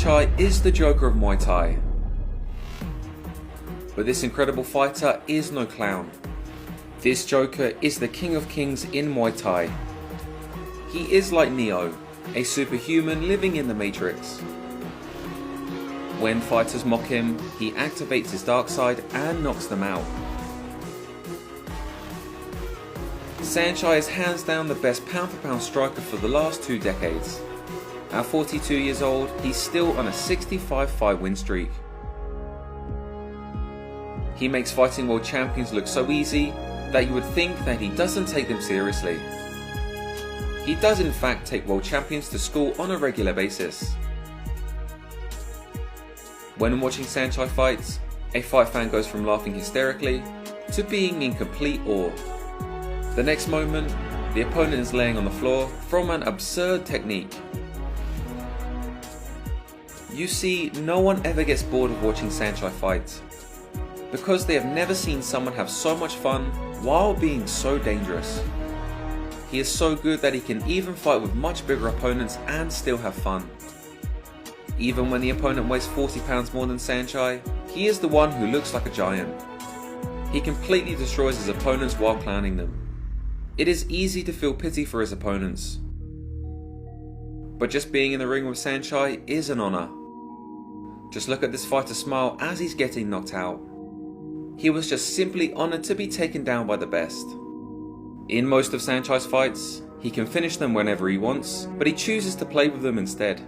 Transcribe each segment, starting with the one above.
Saenchai is the Joker of Muay Thai. But this incredible fighter is no clown. This Joker is the King of Kings in Muay Thai. He is like Neo, a superhuman living in the Matrix. When fighters mock him, he activates his dark side and knocks them out. Saenchai is hands down the best pound-for-pound striker for the last 2 decades. At 42 years old, he's still on a 65 fight win streak. He makes fighting world champions look so easy that you would think that he doesn't take them seriously. He does in fact take world champions to school on a regular basis. When watching Saenchai fights, a fight fan goes from laughing hysterically to being in complete awe. The next moment, the opponent is laying on the floor from an absurd technique. You see, no one ever gets bored of watching Saenchai fight, because they have never seen someone have so much fun while being so dangerous. He is so good that he can even fight with much bigger opponents and still have fun. Even when the opponent weighs 40 pounds more than Saenchai, he is the one who looks like a giant. He completely destroys his opponents while clowning them. It is easy to feel pity for his opponents. But just being in the ring with Saenchai is an honour. Just look at this fighter smile as he's getting knocked out. He was just simply honoured to be taken down by the best. In most of Saenchai's fights, he can finish them whenever he wants, but he chooses to play with them instead.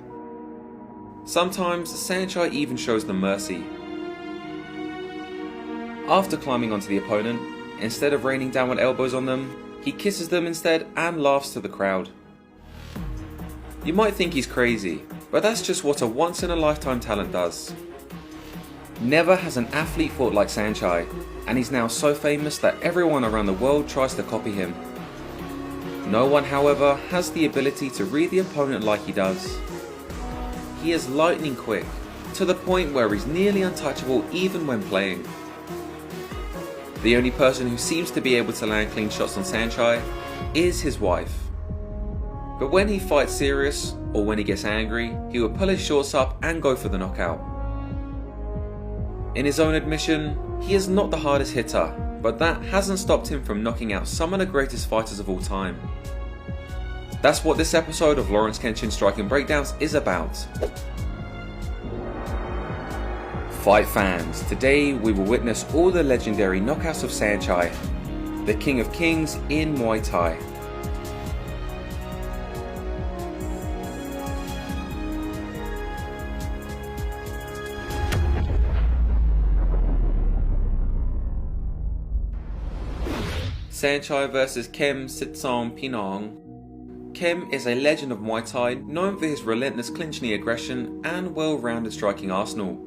Sometimes Saenchai even shows them mercy. After climbing onto the opponent, instead of raining down with elbows on them, he kisses them instead and laughs to the crowd. You might think he's crazy, but that's just what a once-in-a-lifetime talent does. Never has an athlete fought like Saenchai, and he's now so famous that everyone around the world tries to copy him. No one, however, has the ability to read the opponent like he does. He is lightning quick, to the point where he's nearly untouchable even when playing. The only person who seems to be able to land clean shots on Saenchai is his wife. But when he fights serious, or when he gets angry, he will pull his shorts up and go for the knockout. In his own admission, he is not the hardest hitter, but that hasn't stopped him from knocking out some of the greatest fighters of all time. That's what this episode of Lawrence Kenshin Striking Breakdowns is about. Fight fans, today we will witness all the legendary knockouts of Saenchai, the King of Kings in Muay Thai. Saenchai vs Kem Sitsong-Pinong. Kem is a legend of Muay Thai, known for his relentless clinch knee aggression and well-rounded striking arsenal.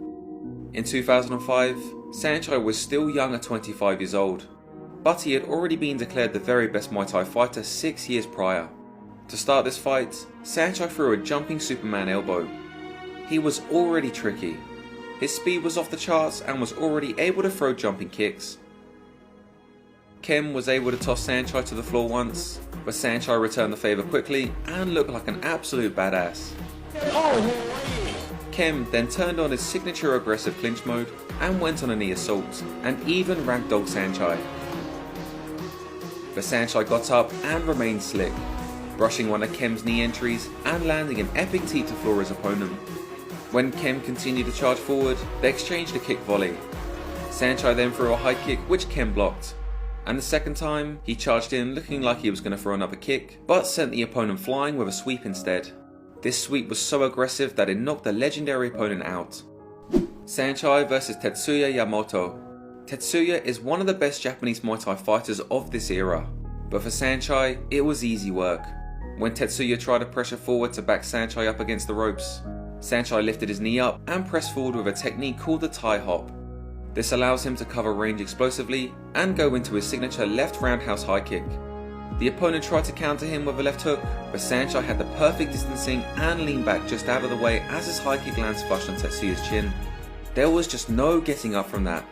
In 2005, Saenchai was still young at 25 years old, but he had already been declared the very best Muay Thai fighter 6 years prior. To start this fight, Saenchai threw a jumping Superman elbow. He was already tricky. His speed was off the charts and was already able to throw jumping kicks. Kem was able to toss Saenchai to the floor once, but Saenchai returned the favour quickly and looked like an absolute badass. Kem then turned on his signature aggressive clinch mode and went on a knee assault, and even ragdolled Saenchai. But Saenchai got up and remained slick, brushing one of Kem's knee entries and landing an epic tee to floor his opponent. When Kem continued to charge forward, they exchanged a kick volley. Saenchai then threw a high kick which Kem blocked, and the second time he charged in looking like he was going to throw another kick, but sent the opponent flying with a sweep instead. This sweep was so aggressive that it knocked the legendary opponent out. Saenchai vs Tetsuya Yamamoto. Tetsuya is one of the best Japanese Muay Thai fighters of this era, but for Saenchai it was easy work. When Tetsuya tried to pressure forward to back Saenchai up against the ropes, Saenchai lifted his knee up and pressed forward with a technique called the Thai hop. This allows him to cover range explosively and go into his signature left roundhouse high kick. The opponent tried to counter him with a left hook, but Saenchai had the perfect distancing and leaned back just out of the way as his high kick lands flush on Tetsuya's chin. There was just no getting up from that.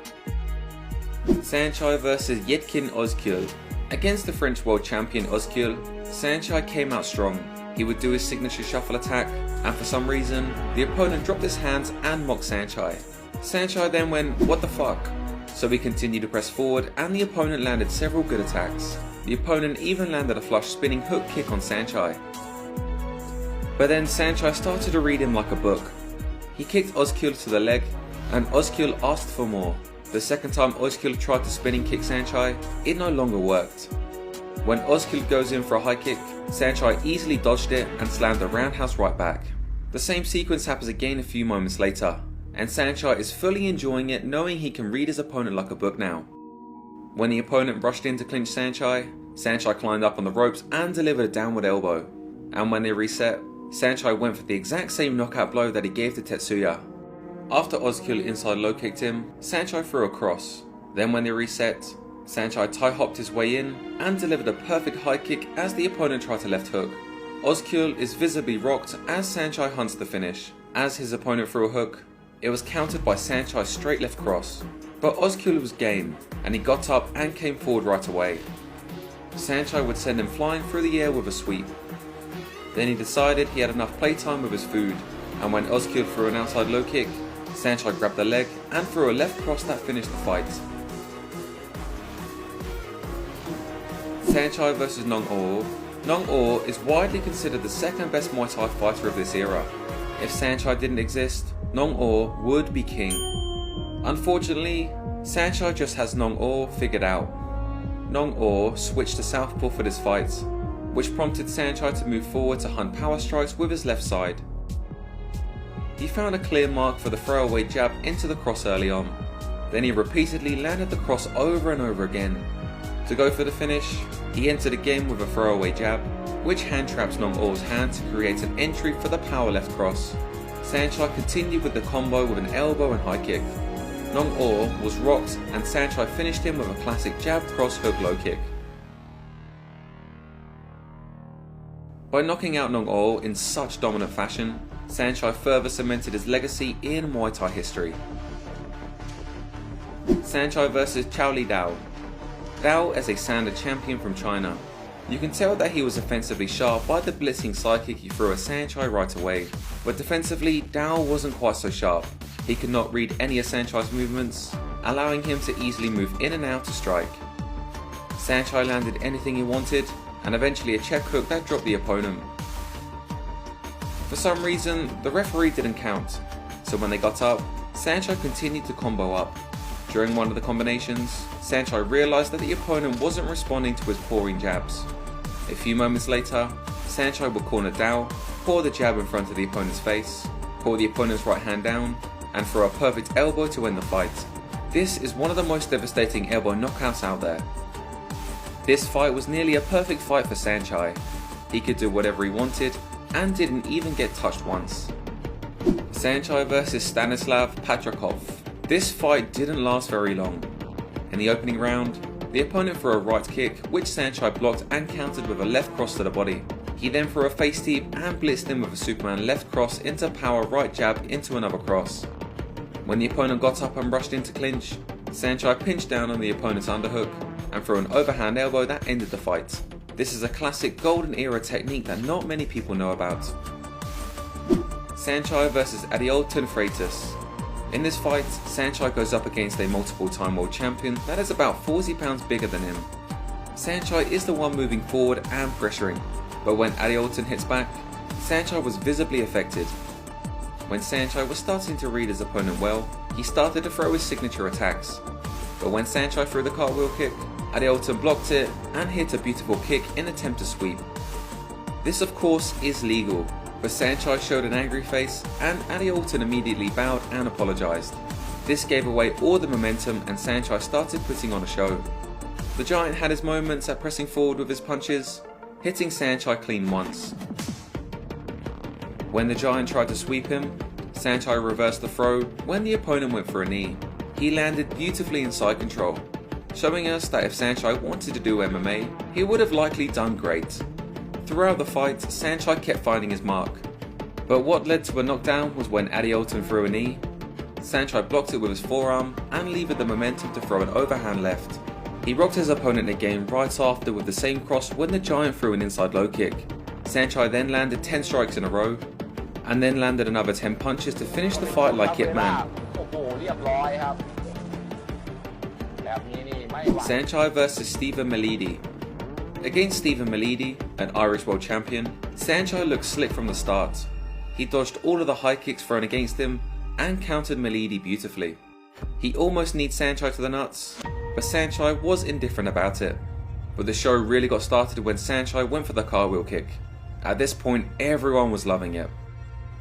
Saenchai vs Yetkin Ozkil. Against the French world champion Ozkil, Saenchai came out strong. He would do his signature shuffle attack, and for some reason, the opponent dropped his hands and mocked Saenchai. Saenchai then went, "What the fuck?" So he continued to press forward, and the opponent landed several good attacks. The opponent even landed a flush spinning hook kick on Saenchai. But then Saenchai started to read him like a book. He kicked Ozkyul to the leg, and Ozkyul asked for more. The second time Ozkyul tried to spinning kick Saenchai, it no longer worked. When Ozkyul goes in for a high kick, Saenchai easily dodged it and slammed a roundhouse right back. The same sequence happens again a few moments later, and Saenchai is fully enjoying it, knowing he can read his opponent like a book now. When the opponent rushed in to clinch Saenchai, Saenchai climbed up on the ropes and delivered a downward elbow. And when they reset, Saenchai went for the exact same knockout blow that he gave to Tetsuya. After Ozkyul inside low kicked him, Saenchai threw a cross. Then when they reset, Saenchai tie hopped his way in and delivered a perfect high kick as the opponent tried to left hook. Ozkyul is visibly rocked as Saenchai hunts the finish. As his opponent threw a hook, it was countered by Saenchai's straight left cross. But Ozkyul was game, and he got up and came forward right away. Saenchai would send him flying through the air with a sweep. Then he decided he had enough playtime with his food, and when Ozkyul threw an outside low kick, Saenchai grabbed the leg and threw a left cross that finished the fight. Saenchai vs Nong-Oh. Nong-Oh is widely considered the second best Muay Thai fighter of this era. If Saenchai didn't exist, Nong-Oh would be king. Unfortunately, Saenchai just has Nong-Oh figured out. Nong-Oh switched to southpaw for this fight, which prompted Saenchai to move forward to hunt power strikes with his left side. He found a clear mark for the throwaway jab into the cross early on. Then he repeatedly landed the cross over and over again. To go for the finish, he entered the game with a throwaway jab, which hand traps Nong-Oh's hand to create an entry for the power left cross. Saenchai continued with the combo with an elbow and high kick. Nong-Oh was rocked and Saenchai finished him with a classic jab cross hook low kick. By knocking out Nong-Oh in such dominant fashion, Saenchai further cemented his legacy in Muay Thai history. Saenchai vs Chao Li Dao. Dao is a standard champion from China. You can tell that he was offensively sharp by the blitzing side kick he threw at Saenchai right away, but defensively Dao wasn't quite so sharp. He could not read any of Saenchai's movements, allowing him to easily move in and out to strike. Saenchai landed anything he wanted, and eventually a check hook that dropped the opponent. For some reason, the referee didn't count, so when they got up, Saenchai continued to combo up. During one of the combinations, Saenchai realised that the opponent wasn't responding to his pouring jabs. A few moments later, Saenchai would corner Dao, pour the jab in front of the opponent's face, pull the opponent's right hand down, and throw a perfect elbow to end the fight. This is one of the most devastating elbow knockouts out there. This fight was nearly a perfect fight for Saenchai. He could do whatever he wanted, and didn't even get touched once. Saenchai vs Stanislav Patrakov. This fight didn't last very long. In the opening round, the opponent threw a right kick, which Saenchai blocked and countered with a left cross to the body. He then threw a face teep and blitzed him with a Superman left cross into power right jab into another cross. When the opponent got up and rushed in to clinch, Saenchai pinched down on the opponent's underhook and threw an overhand elbow that ended the fight. This is a classic golden era technique that not many people know about. Saenchai vs Adeolton Freitas. In this fight, Saenchai goes up against a multiple time world champion that is about 40 pounds bigger than him. Saenchai is the one moving forward and pressuring, but when Adeolton hits back, Saenchai was visibly affected. When Saenchai was starting to read his opponent well, he started to throw his signature attacks. But when Saenchai threw the cartwheel kick, Adeolton blocked it and hit a beautiful kick in attempt to sweep. This of course is legal, but Saenchai showed an angry face and Adeolton immediately bowed and apologised. This gave away all the momentum and Saenchai started putting on a show. The Giant had his moments at pressing forward with his punches, hitting Saenchai clean once. When the Giant tried to sweep him, Saenchai reversed the throw when the opponent went for a knee. He landed beautifully in side control, showing us that if Saenchai wanted to do MMA, he would have likely done great. Throughout the fight, Saenchai kept finding his mark, but what led to a knockdown was when Adeolton threw a knee. Saenchai blocked it with his forearm and levered the momentum to throw an overhand left. He rocked his opponent again right after with the same cross when the Giant threw an inside low kick. Saenchai then landed 10 strikes in a row, and then landed another 10 punches to finish the fight like Ip Man. Saenchai vs Stephen Malidi. Against Stephen Malidi, an Irish world champion, Saenchai looked slick from the start. He dodged all of the high kicks thrown against him and countered Malidi beautifully. He almost kneed Saenchai to the nuts, but Saenchai was indifferent about it. But the show really got started when Saenchai went for the cartwheel kick. At this point, everyone was loving it.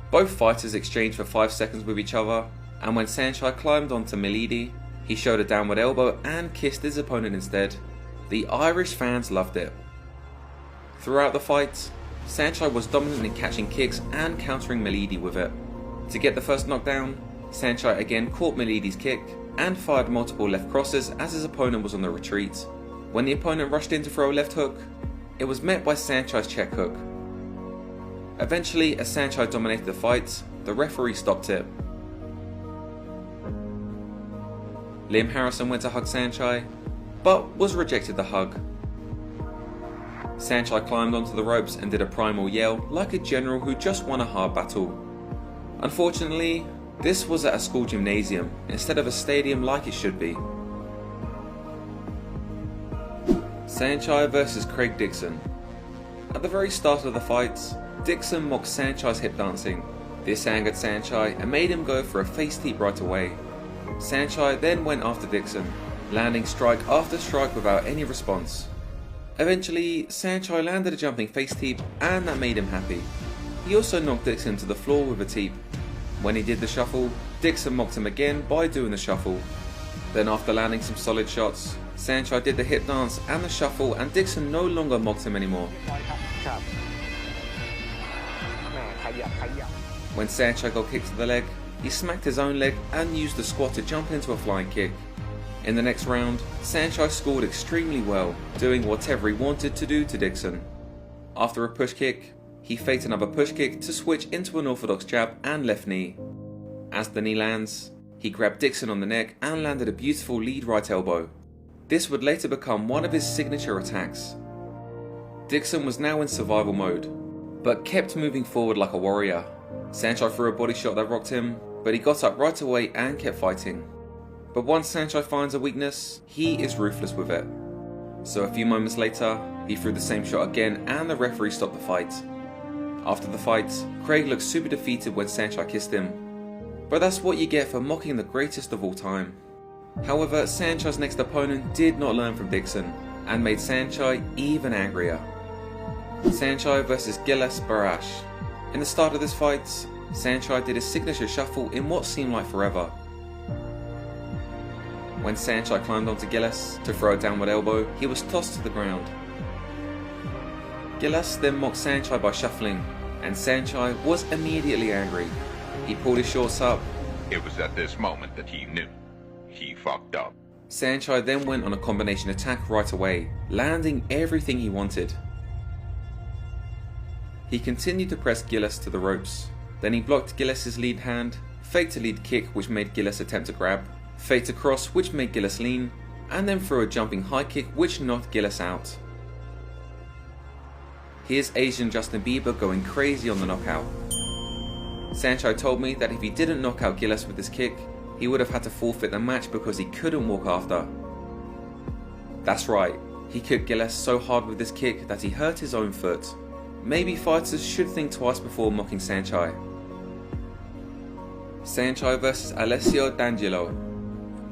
Both fighters exchanged for 5 seconds with each other, and when Saenchai climbed onto Malidi, he showed a downward elbow and kissed his opponent instead. The Irish fans loved it. Throughout the fight, Saenchai was dominant in catching kicks and countering Malidi with it. To get the first knockdown, Saenchai again caught Malidi's kick and fired multiple left crosses as his opponent was on the retreat. When the opponent rushed in to throw a left hook, it was met by Saenchai's check hook. Eventually, as Saenchai dominated the fight, the referee stopped it. Liam Harrison went to hug Saenchai, but was rejected the hug. Saenchai climbed onto the ropes and did a primal yell like a general who just won a hard battle. Unfortunately, this was at a school gymnasium instead of a stadium like it should be. Saenchai vs Craig Dixon. At the very start of the fight, Dixon mocked Saenchai's hip dancing. This angered Saenchai and made him go for a face teep right away. Saenchai then went after Dixon, landing strike after strike without any response. Eventually, Saenchai landed a jumping face teep and that made him happy. He also knocked Dixon to the floor with a teep. When he did the shuffle, Dixon mocked him again by doing the shuffle. Then after landing some solid shots, Saenchai did the hip dance and the shuffle and Dixon no longer mocked him anymore. When Saenchai got kicked to the leg, he smacked his own leg and used the squat to jump into a flying kick. In the next round, Saenchai scored extremely well, doing whatever he wanted to do to Dixon. After a push kick, he faked another push kick to switch into an orthodox jab and left knee. As the knee lands, he grabbed Dixon on the neck and landed a beautiful lead right elbow. This would later become one of his signature attacks. Dixon was now in survival mode, but kept moving forward like a warrior. Saenchai threw a body shot that rocked him, but he got up right away and kept fighting. But once Saenchai finds a weakness, he is ruthless with it. So a few moments later, he threw the same shot again and the referee stopped the fight. After the fight, Craig looked super defeated when Saenchai kissed him. But that's what you get for mocking the greatest of all time. However, Saenchai's next opponent did not learn from Dixon, and made Saenchai even angrier. Saenchai vs Gilles Barash. In the start of this fight, Saenchai did his signature shuffle in what seemed like forever. When Saenchai climbed onto Gilles to throw a downward elbow, he was tossed to the ground. Gilles then mocked Saenchai by shuffling, and Saenchai was immediately angry. He pulled his shorts up. It was at this moment that he knew. He fucked up. Saenchai then went on a combination attack right away, landing everything he wanted. He continued to press Gilles to the ropes. Then he blocked Gilles' lead hand, faked a lead kick which made Gilles attempt to grab, faked a cross which made Gilles lean, and then threw a jumping high kick which knocked Gilles out. Here's Asian Justin Bieber going crazy on the knockout. Saenchai told me that if he didn't knock out Gilles with this kick, he would have had to forfeit the match because he couldn't walk after. That's right, he kicked Gilles so hard with this kick that he hurt his own foot. Maybe fighters should think twice before mocking Saenchai. Saenchai vs Alessio D'Angelo.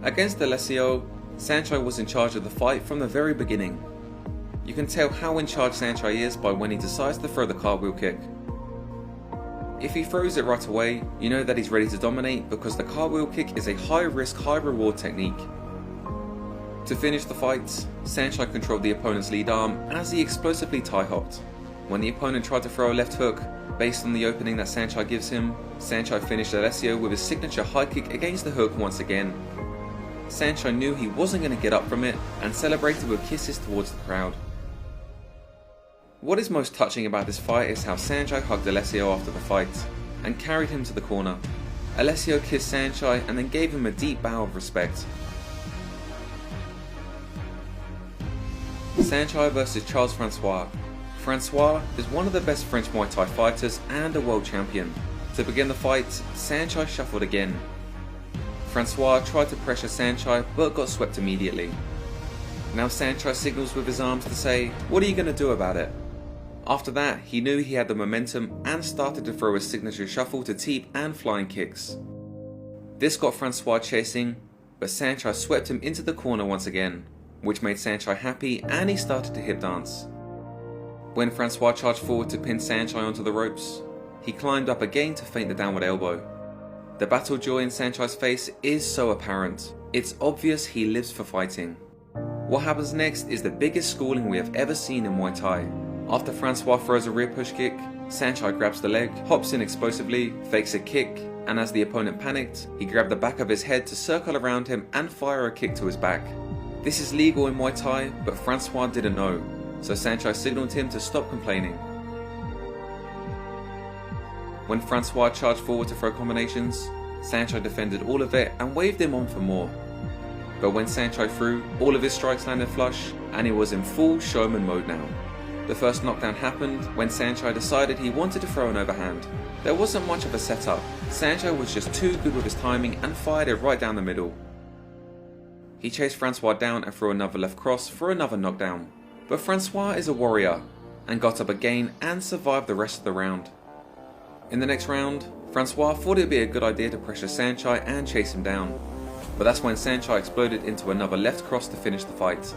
Against Alessio, Saenchai was in charge of the fight from the very beginning. You can tell how in charge Saenchai is by when he decides to throw the cartwheel kick. If he throws it right away, you know that he's ready to dominate because the cartwheel kick is a high risk, high reward technique. To finish the fight, Saenchai controlled the opponent's lead arm as he explosively tie hopped. When the opponent tried to throw a left hook, based on the opening that Saenchai gives him, Saenchai finished Alessio with his signature high kick against the hook once again. Saenchai knew he wasn't going to get up from it and celebrated with kisses towards the crowd. What is most touching about this fight is how Saenchai hugged Alessio after the fight and carried him to the corner. Alessio kissed Saenchai and then gave him a deep bow of respect. Saenchai vs Charles Francois. Francois is one of the best French Muay Thai fighters and a world champion. To begin the fight, Saenchai shuffled again. Francois tried to pressure Saenchai but got swept immediately. Now Saenchai signals with his arms to say, "What are you going to do about it?" After that, he knew he had the momentum and started to throw his signature shuffle to teep and flying kicks. This got Francois chasing, but Saenchai swept him into the corner once again, which made Saenchai happy and he started to hip dance. When Francois charged forward to pin Saenchai onto the ropes, he climbed up again to feint the downward elbow. The battle joy in Saenchai's face is so apparent. It's obvious he lives for fighting. What happens next is the biggest schooling we have ever seen in Muay Thai. After Francois throws a rear push kick, Saenchai grabs the leg, hops in explosively, fakes a kick, and as the opponent panicked, he grabbed the back of his head to circle around him and fire a kick to his back. This is legal in Muay Thai, but Francois didn't know, so Saenchai signaled him to stop complaining. When Francois charged forward to throw combinations, Saenchai defended all of it and waved him on for more. But when Saenchai threw, all of his strikes landed flush, and he was in full showman mode now. The first knockdown happened when Saenchai decided he wanted to throw an overhand. There wasn't much of a setup. Saenchai was just too good with his timing and fired it right down the middle. He chased Francois down and threw another left cross for another knockdown. But Francois is a warrior, and got up again and survived the rest of the round. In the next round, Francois thought it would be a good idea to pressure Saenchai and chase him down. But that's when Saenchai exploded into another left cross to finish the fight.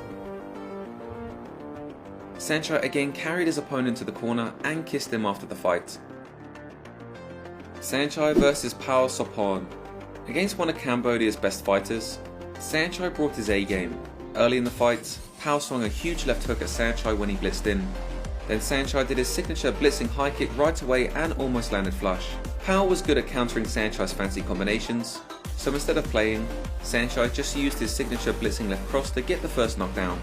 Saenchai again carried his opponent to the corner and kissed him after the fight. Saenchai vs Pao Sopon. Against one of Cambodia's best fighters, Saenchai brought his A game. Early in the fight, Pao swung a huge left hook at Saenchai when he blitzed in. Then Saenchai did his signature blitzing high kick right away and almost landed flush. Pao was good at countering Saenchai's fancy combinations, so instead of playing, Saenchai just used his signature blitzing left cross to get the first knockdown.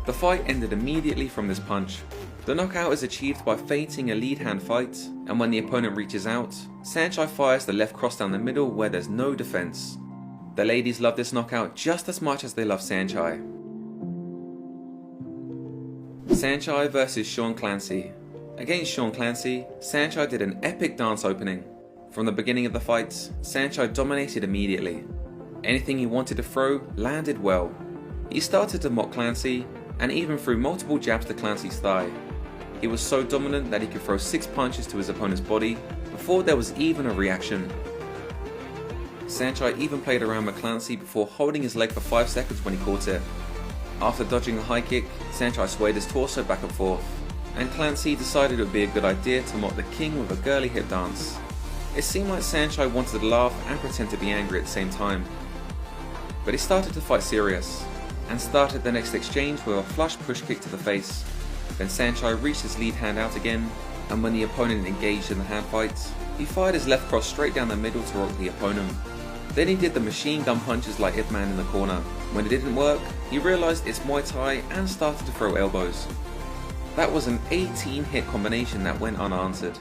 The fight ended immediately from this punch. The knockout is achieved by feinting a lead hand fight, and when the opponent reaches out, Saenchai fires the left cross down the middle where there's no defense. The ladies love this knockout just as much as they love Saenchai. Saenchai vs Sean Clancy. Against Sean Clancy, Saenchai did an epic dance opening. From the beginning of the fight, Saenchai dominated immediately. Anything he wanted to throw landed well. He started to mock Clancy, and even threw multiple jabs to Clancy's thigh. He was so dominant that he could throw 6 punches to his opponent's body before there was even a reaction. Saenchai even played around with Clancy before holding his leg for 5 seconds when he caught it. After dodging a high kick, Saenchai swayed his torso back and forth, and Clancy decided it would be a good idea to mock the king with a girly hip dance. It seemed like Saenchai wanted to laugh and pretend to be angry at the same time. But he started to fight serious, and started the next exchange with a flush push kick to the face. Then Saenchai reached his lead hand out again, and when the opponent engaged in the hand fight, he fired his left cross straight down the middle to rock the opponent. Then he did the machine gun punches like Ip Man in the corner. When it didn't work, he realised it's Muay Thai and started to throw elbows. That was an 18 hit combination that went unanswered.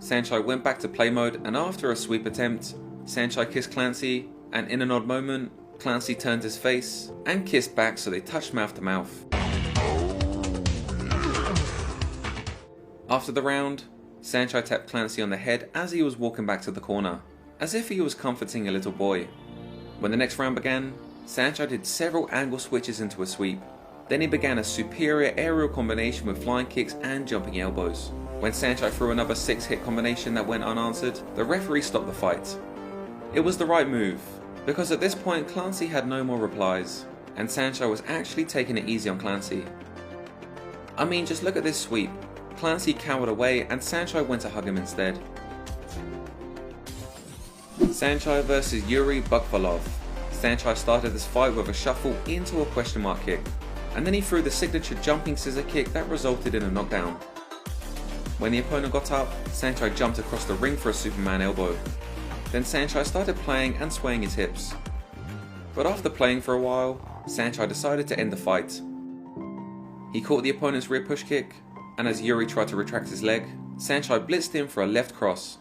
Saenchai went back to play mode, and after a sweep attempt, Saenchai kissed Clancy, and in an odd moment, Clancy turned his face and kissed back so they touched mouth to mouth. After the round, Saenchai tapped Clancy on the head as he was walking back to the corner, as if he was comforting a little boy. When the next round began, Saenchai did several angle switches into a sweep. Then he began a superior aerial combination with flying kicks and jumping elbows. When Saenchai threw another 6 hit combination that went unanswered, the referee stopped the fight. It was the right move, because at this point Clancy had no more replies, and Saenchai was actually taking it easy on Clancy. I mean, just look at this sweep. Clancy cowered away and Saenchai went to hug him instead. Saenchai vs Yuri Bukvalov. Saenchai started this fight with a shuffle into a question mark kick, and then he threw the signature jumping scissor kick that resulted in a knockdown. When the opponent got up, Saenchai jumped across the ring for a Superman elbow. Then Saenchai started playing and swaying his hips. But after playing for a while, Saenchai decided to end the fight. He caught the opponent's rear push kick, and as Yuri tried to retract his leg, Saenchai blitzed him for a left cross.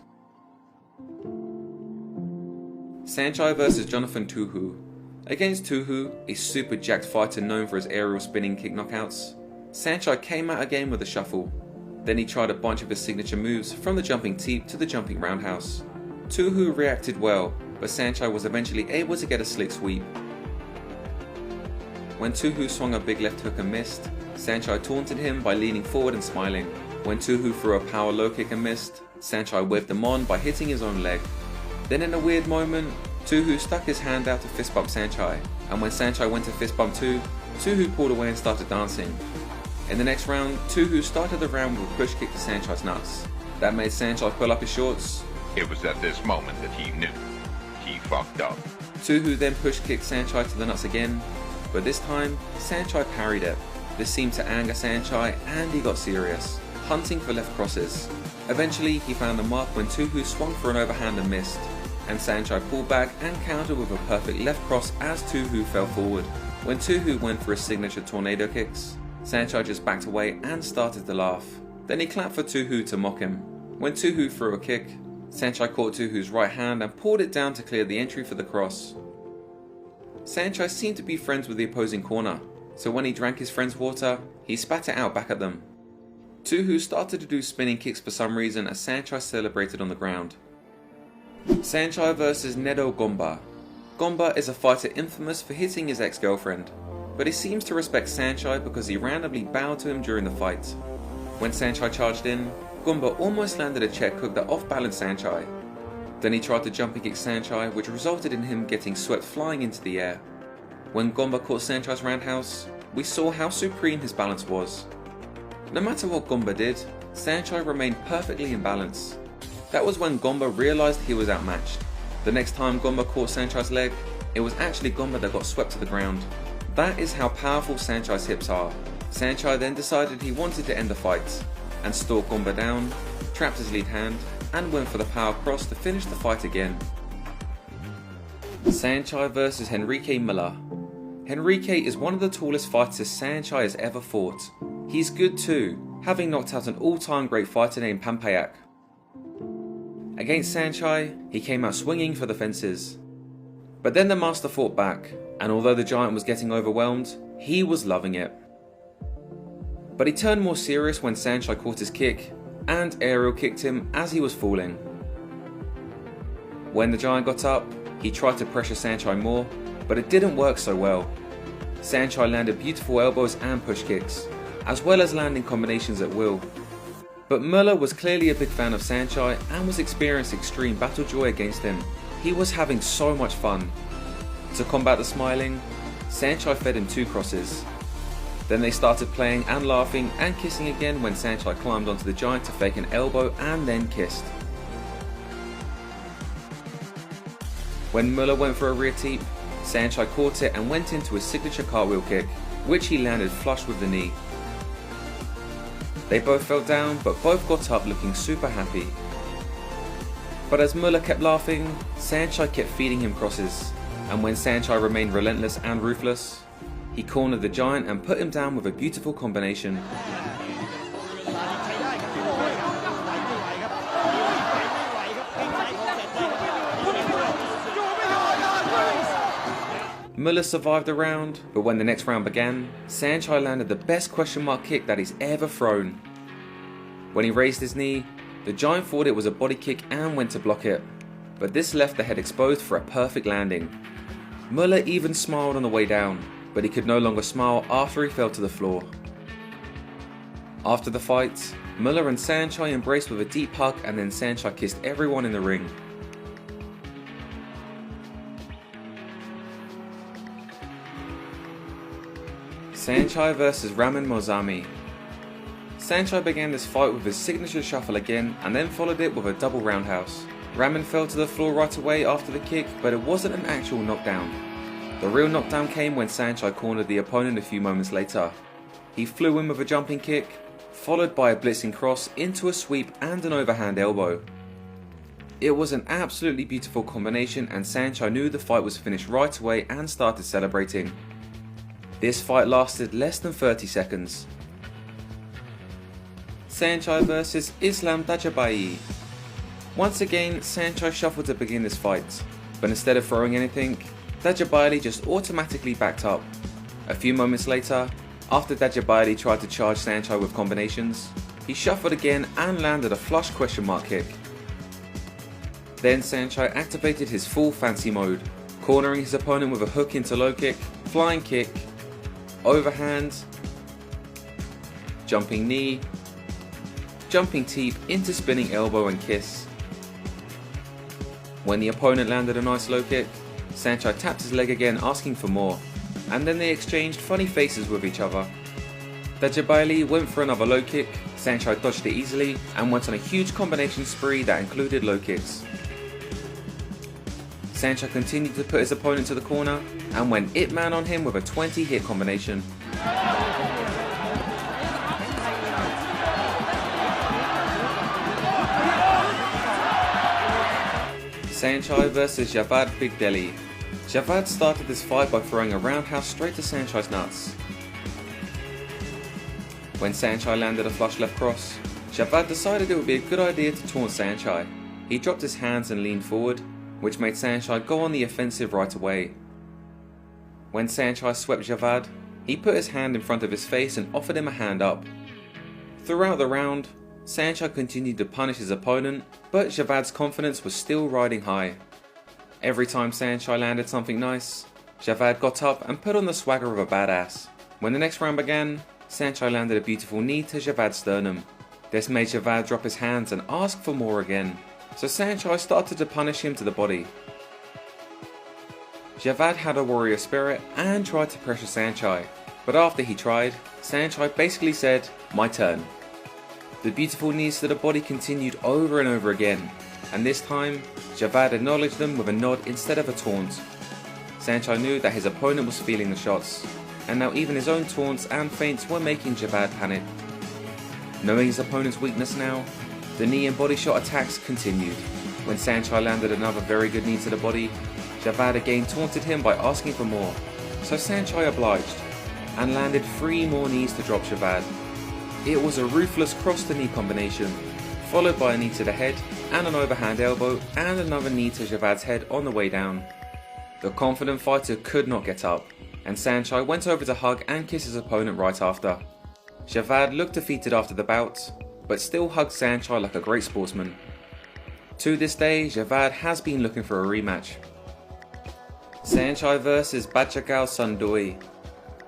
Saenchai vs Jonathan Tuhu. Against Tuhu, a super jacked fighter known for his aerial spinning kick knockouts, Saenchai came out again with a shuffle. Then he tried a bunch of his signature moves from the jumping teep to the jumping roundhouse. Tuhu reacted well, but Saenchai was eventually able to get a slick sweep. When Tuhu swung a big left hook and missed, Saenchai taunted him by leaning forward and smiling. When Tuhu threw a power low kick and missed, Saenchai waved him on by hitting his own leg. Then in a weird moment, Tuhu stuck his hand out to fist bump Saenchai, and when Saenchai went to fist bump too, Tuhu pulled away and started dancing. In the next round, Tuhu started the round with a push kick to Saenchai's nuts. That made Saenchai pull up his shorts. It was at this moment that he knew. He fucked up. Tuhu then push kicked Saenchai to the nuts again, but this time, Saenchai parried it. This seemed to anger Saenchai and he got serious, hunting for left crosses. Eventually, he found the mark when Tuhu swung for an overhand and missed, and Saenchai pulled back and countered with a perfect left cross as Tuhu fell forward. When Tuhu went for his signature tornado kicks, Saenchai just backed away and started to laugh. Then he clapped for Tuhu to mock him. When Tuhu threw a kick, Saenchai caught Tuhu's right hand and pulled it down to clear the entry for the cross. Saenchai seemed to be friends with the opposing corner, so when he drank his friend's water, he spat it out back at them. Tuhu started to do spinning kicks for some reason as Saenchai celebrated on the ground. Saenchai vs Nedo Gomba. Gomba is a fighter infamous for hitting his ex-girlfriend, but he seems to respect Saenchai because he randomly bowed to him during the fight. When Saenchai charged in, Gomba almost landed a check hook that off-balanced Saenchai. Then he tried to jumping kick Saenchai, which resulted in him getting swept flying into the air. When Gomba caught Saenchai's roundhouse, we saw how supreme his balance was. No matter what Gomba did, Saenchai remained perfectly in balance. That was when Gomba realised he was outmatched. The next time Gomba caught Saenchai's leg, it was actually Gomba that got swept to the ground. That is how powerful Saenchai's hips are. Saenchai then decided he wanted to end the fight, and stalked Gomba down, trapped his lead hand, and went for the power cross to finish the fight again. Saenchai vs Henrique Miller. Henrique is one of the tallest fighters Saenchai has ever fought. He's good too, having knocked out an all-time great fighter named Pampayak. Against Saenchai, he came out swinging for the fences. But then the master fought back, and although the giant was getting overwhelmed, he was loving it. But he turned more serious when Saenchai caught his kick, and aerial kicked him as he was falling. When the giant got up, he tried to pressure Saenchai more, but it didn't work so well. Saenchai landed beautiful elbows and push kicks, as well as landing combinations at will. But Muller was clearly a big fan of Saenchai and was experiencing extreme battle joy against him. He was having so much fun. To combat the smiling, Saenchai fed him 2 crosses. Then they started playing and laughing and kissing again when Saenchai climbed onto the giant to fake an elbow and then kissed. When Muller went for a rear teep, Saenchai caught it and went into his signature cartwheel kick, which he landed flush with the knee. They both fell down, but both got up looking super happy. But as Muller kept laughing, Saenchai kept feeding him crosses, and when Saenchai remained relentless and ruthless, he cornered the giant and put him down with a beautiful combination. Muller survived the round, but when the next round began, Saenchai landed the best question mark kick that he's ever thrown. When he raised his knee, the giant thought it was a body kick and went to block it, but this left the head exposed for a perfect landing. Muller even smiled on the way down, but he could no longer smile after he fell to the floor. After the fight, Muller and Saenchai embraced with a deep hug, and then Saenchai kissed everyone in the ring. Saenchai vs Ramen Mozami. Saenchai began this fight with his signature shuffle again and then followed it with a double roundhouse. Ramen fell to the floor right away after the kick, but it wasn't an actual knockdown. The real knockdown came when Saenchai cornered the opponent a few moments later. He flew in with a jumping kick, followed by a blitzing cross into a sweep and an overhand elbow. It was an absolutely beautiful combination, and Saenchai knew the fight was finished right away and started celebrating. This fight lasted less than 30 seconds. Saenchai vs Islam Dajabai. Once again, Saenchai shuffled to begin this fight, but instead of throwing anything, Djibouti just automatically backed up. A few moments later, after Djibouti tried to charge Saenchai with combinations, he shuffled again and landed a flush question mark kick. Then Saenchai activated his full fancy mode, cornering his opponent with a hook into low kick, flying kick, overhand, jumping knee, jumping teep into spinning elbow and kiss. When the opponent landed a nice low kick, Saenchai tapped his leg again asking for more, and then they exchanged funny faces with each other. Djibouti went for another low kick, Saenchai dodged it easily and went on a huge combination spree that included low kicks. Saenchai continued to put his opponent to the corner and went it man on him with a 20 hit combination. Saenchai vs Javad Big Delhi. Javad started this fight by throwing a roundhouse straight to Saenchai's nuts. When Saenchai landed a flush left cross, Javad decided it would be a good idea to taunt Saenchai. He dropped his hands and leaned forward, which made Saenchai go on the offensive right away. When Saenchai swept Javad, he put his hand in front of his face and offered him a hand up. Throughout the round, Saenchai continued to punish his opponent, but Javad's confidence was still riding high. Every time Saenchai landed something nice, Javad got up and put on the swagger of a badass. When the next round began, Saenchai landed a beautiful knee to Javad's sternum. This made Javad drop his hands and ask for more again, so Saenchai started to punish him to the body. Javad had a warrior spirit and tried to pressure Saenchai, but after he tried, Saenchai basically said, "My turn." The beautiful knees to the body continued over and over again, and this time, Javad acknowledged them with a nod instead of a taunt. Saenchai knew that his opponent was feeling the shots, and now even his own taunts and feints were making Javad panic. Knowing his opponent's weakness now, the knee and body shot attacks continued. When Saenchai landed another very good knee to the body, Javad again taunted him by asking for more, so Saenchai obliged, and landed 3 more knees to drop Javad. It was a ruthless cross to knee combination, followed by a knee to the head and an overhand elbow and another knee to Javad's head on the way down. The confident fighter could not get up, and Saenchai went over to hug and kiss his opponent right after. Javad looked defeated after the bout, but still hugged Saenchai like a great sportsman. To this day, Javad has been looking for a rematch. Saenchai vs Bachagao Sundoi.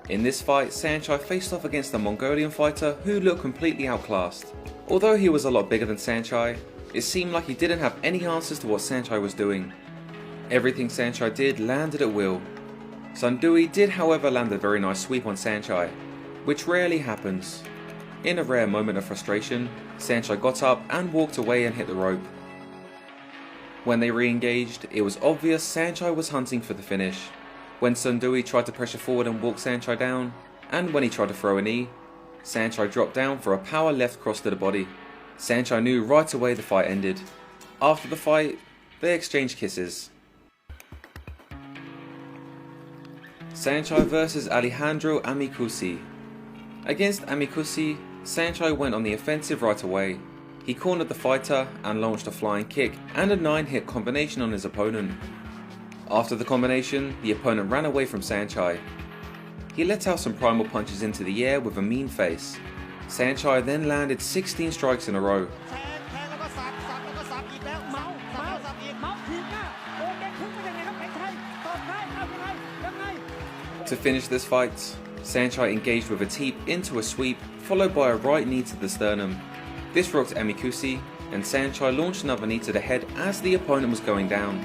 In this fight, Saenchai faced off against a Mongolian fighter who looked completely outclassed. Although he was a lot bigger than Saenchai, it seemed like he didn't have any answers to what Saenchai was doing. Everything Saenchai did landed at will. Sundoi did however land a very nice sweep on Saenchai, which rarely happens. In a rare moment of frustration, Saenchai got up and walked away and hit the rope. When they re-engaged, it was obvious Saenchai was hunting for the finish. When Sundoi tried to pressure forward and walk Saenchai down, and when he tried to throw a knee, Saenchai dropped down for a power left cross to the body. Saenchai knew right away the fight ended. After the fight, they exchanged kisses. Saenchai vs Alejandro Amikusi. Against Amikusi, Saenchai went on the offensive right away. He cornered the fighter and launched a flying kick and a 9-hit combination on his opponent. After the combination, the opponent ran away from Saenchai. He let out some primal punches into the air with a mean face. Saenchai then landed 16 strikes in a row. To finish this fight, Saenchai engaged with a teep into a sweep, followed by a right knee to the sternum. This rocked Amikusi, and Saenchai launched another knee to the head as the opponent was going down.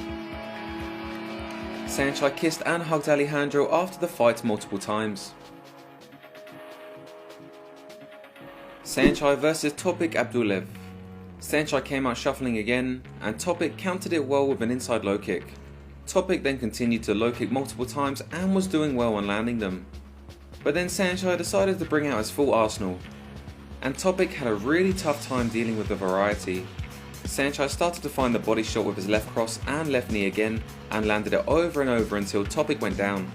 Saenchai kissed and hugged Alejandro after the fight multiple times. Saenchai vs Topik Abdulev. Saenchai came out shuffling again, and Topik countered it well with an inside low kick. Topik then continued to low kick multiple times and was doing well on landing them. But then Saenchai decided to bring out his full arsenal, and Topik had a really tough time dealing with the variety. Saenchai started to find the body shot with his left cross and left knee again, and landed it over and over until Topik went down.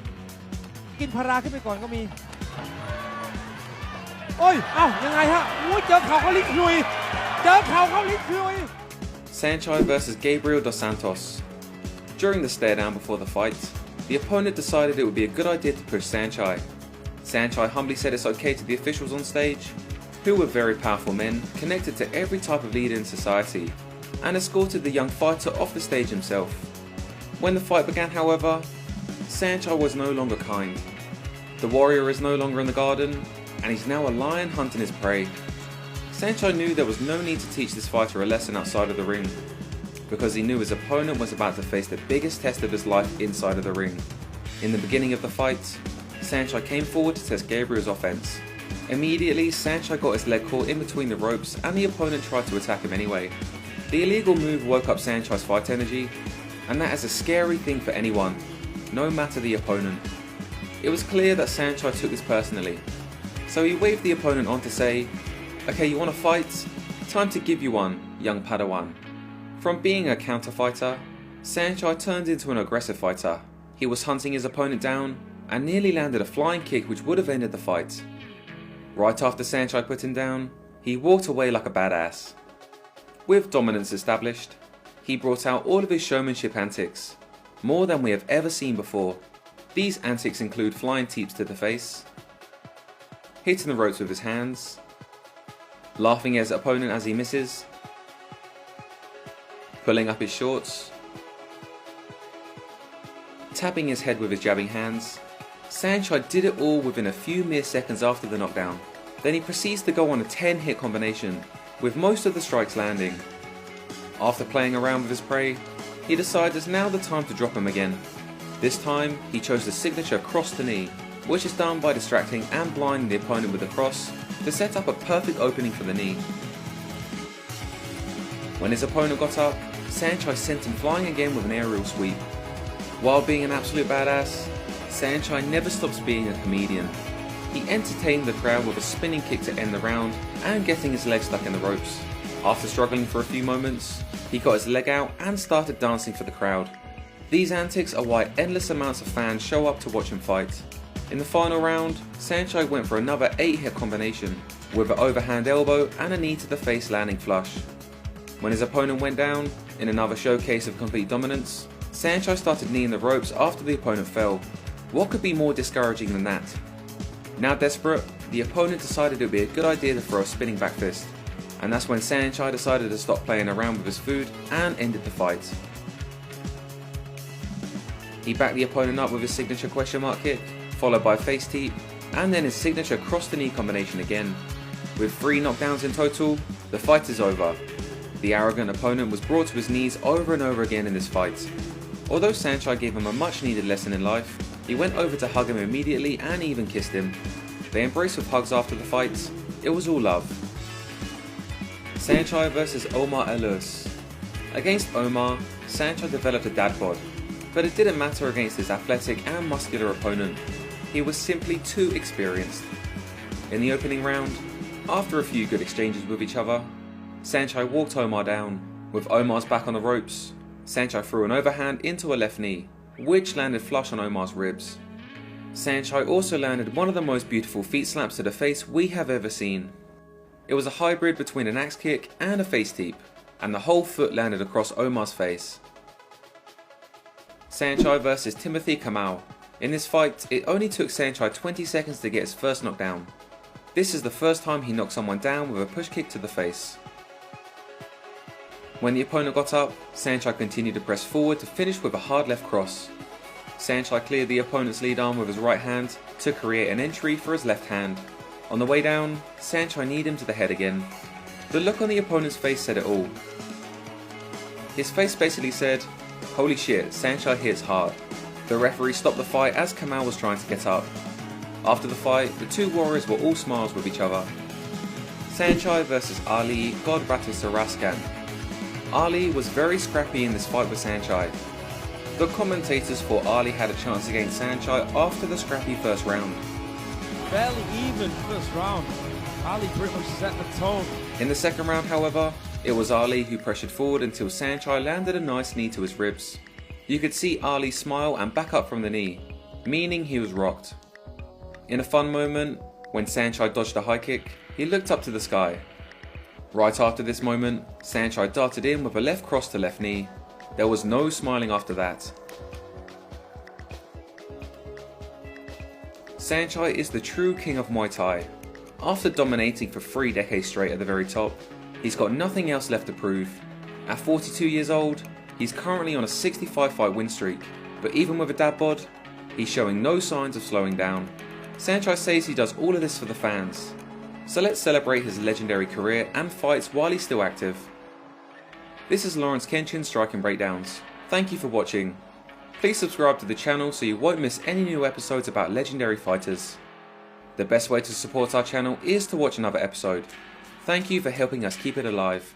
Saenchai vs Gabriel dos Santos. During the stare down before the fight, the opponent decided it would be a good idea to push Saenchai. Saenchai humbly said it's okay to the officials on stage, who were very powerful men connected to every type of leader in society, and escorted the young fighter off the stage himself. When the fight began, however, Saenchai was no longer kind. The warrior is no longer in the garden, and he's now a lion hunting his prey. Saenchai knew there was no need to teach this fighter a lesson outside of the ring, because he knew his opponent was about to face the biggest test of his life inside of the ring. In the beginning of the fight, Saenchai came forward to test Gabriel's offense. Immediately, Saenchai got his leg caught in between the ropes and the opponent tried to attack him anyway. The illegal move woke up Saenchai's fight energy, and that is a scary thing for anyone, no matter the opponent. It was clear that Saenchai took this personally, so he waved the opponent on to say, "Okay, you want to fight? Time to give you one, young Padawan." From being a counter fighter, Saenchai turned into an aggressive fighter. He was hunting his opponent down and nearly landed a flying kick which would have ended the fight. Right after Saenchai put him down, he walked away like a badass. With dominance established, he brought out all of his showmanship antics, more than we have ever seen before. These antics include flying teeps to the face, hitting the ropes with his hands, laughing at his opponent as he misses, pulling up his shorts, tapping his head with his jabbing hands. Saenchai did it all within a few mere seconds after the knockdown. Then he proceeds to go on a 10-hit combination, with most of the strikes landing. After playing around with his prey, he decided it's now the time to drop him again. This time, he chose the signature cross to knee, which is done by distracting and blinding the opponent with a cross to set up a perfect opening for the knee. When his opponent got up, Saenchai sent him flying again with an aerial sweep. While being an absolute badass, Saenchai never stops being a comedian. He entertained the crowd with a spinning kick to end the round and getting his leg stuck in the ropes. After struggling for a few moments, he got his leg out and started dancing for the crowd. These antics are why endless amounts of fans show up to watch him fight. In the final round, Saenchai went for another 8-hit combination, with an overhand elbow and a knee to the face landing flush. When his opponent went down, in another showcase of complete dominance, Saenchai started kneeing the ropes after the opponent fell. What could be more discouraging than that? Now desperate, the opponent decided it would be a good idea to throw a spinning back fist, and that's when Saenchai decided to stop playing around with his food and ended the fight. He backed the opponent up with his signature question mark kick, followed by a face teep, and then his signature cross the knee combination again. With 3 knockdowns in total, the fight is over. The arrogant opponent was brought to his knees over and over again in this fight. Although Saenchai gave him a much needed lesson in life, he went over to hug him immediately and even kissed him. They embraced with hugs after the fight. It was all love. Saenchai vs Omar Elus. Against Omar, Saenchai developed a dad bod, but it didn't matter against his athletic and muscular opponent. He was simply too experienced. In the opening round, after a few good exchanges with each other, Saenchai walked Omar down. With Omar's back on the ropes, Saenchai threw an overhand into a left knee, which landed flush on Omar's ribs. Saenchai also landed one of the most beautiful feet slaps to the face we have ever seen. It was a hybrid between an axe kick and a face teep, and the whole foot landed across Omar's face. Saenchai vs Timothy Kamau. In this fight, it only took Saenchai 20 seconds to get his first knockdown. This is the first time he knocked someone down with a push kick to the face. When the opponent got up, Saenchai continued to press forward to finish with a hard left cross. Saenchai cleared the opponent's lead arm with his right hand to create an entry for his left hand. On the way down, Saenchai kneed him to the head again. The look on the opponent's face said it all. His face basically said, "Holy shit, Saenchai hits hard." The referee stopped the fight as Kamau was trying to get up. After the fight, the two warriors were all smiles with each other. Saenchai vs Ali God Ratu Saraskan. Ali was very scrappy in this fight with Saenchai. The commentators thought Ali had a chance against Saenchai after the scrappy first round. Fairly even first round. Ali pretty much set the tone. In the second round, however, it was Ali who pressured forward until Saenchai landed a nice knee to his ribs. You could see Ali smile and back up from the knee, meaning he was rocked. In a fun moment, when Saenchai dodged a high kick, he looked up to the sky. Right after this moment, Saenchai darted in with a left cross to left knee. There was no smiling after that. Saenchai is the true king of Muay Thai. After dominating for 3 decades straight at the very top, he's got nothing else left to prove. At 42 years old, he's currently on a 65 fight win streak, but even with a dad bod, he's showing no signs of slowing down. Saenchai says he does all of this for the fans. So let's celebrate his legendary career and fights while he's still active. This is Lawrence Kenshin Striking Breakdowns. Thank you for watching. Please subscribe to the channel so you won't miss any new episodes about legendary fighters. The best way to support our channel is to watch another episode. Thank you for helping us keep it alive.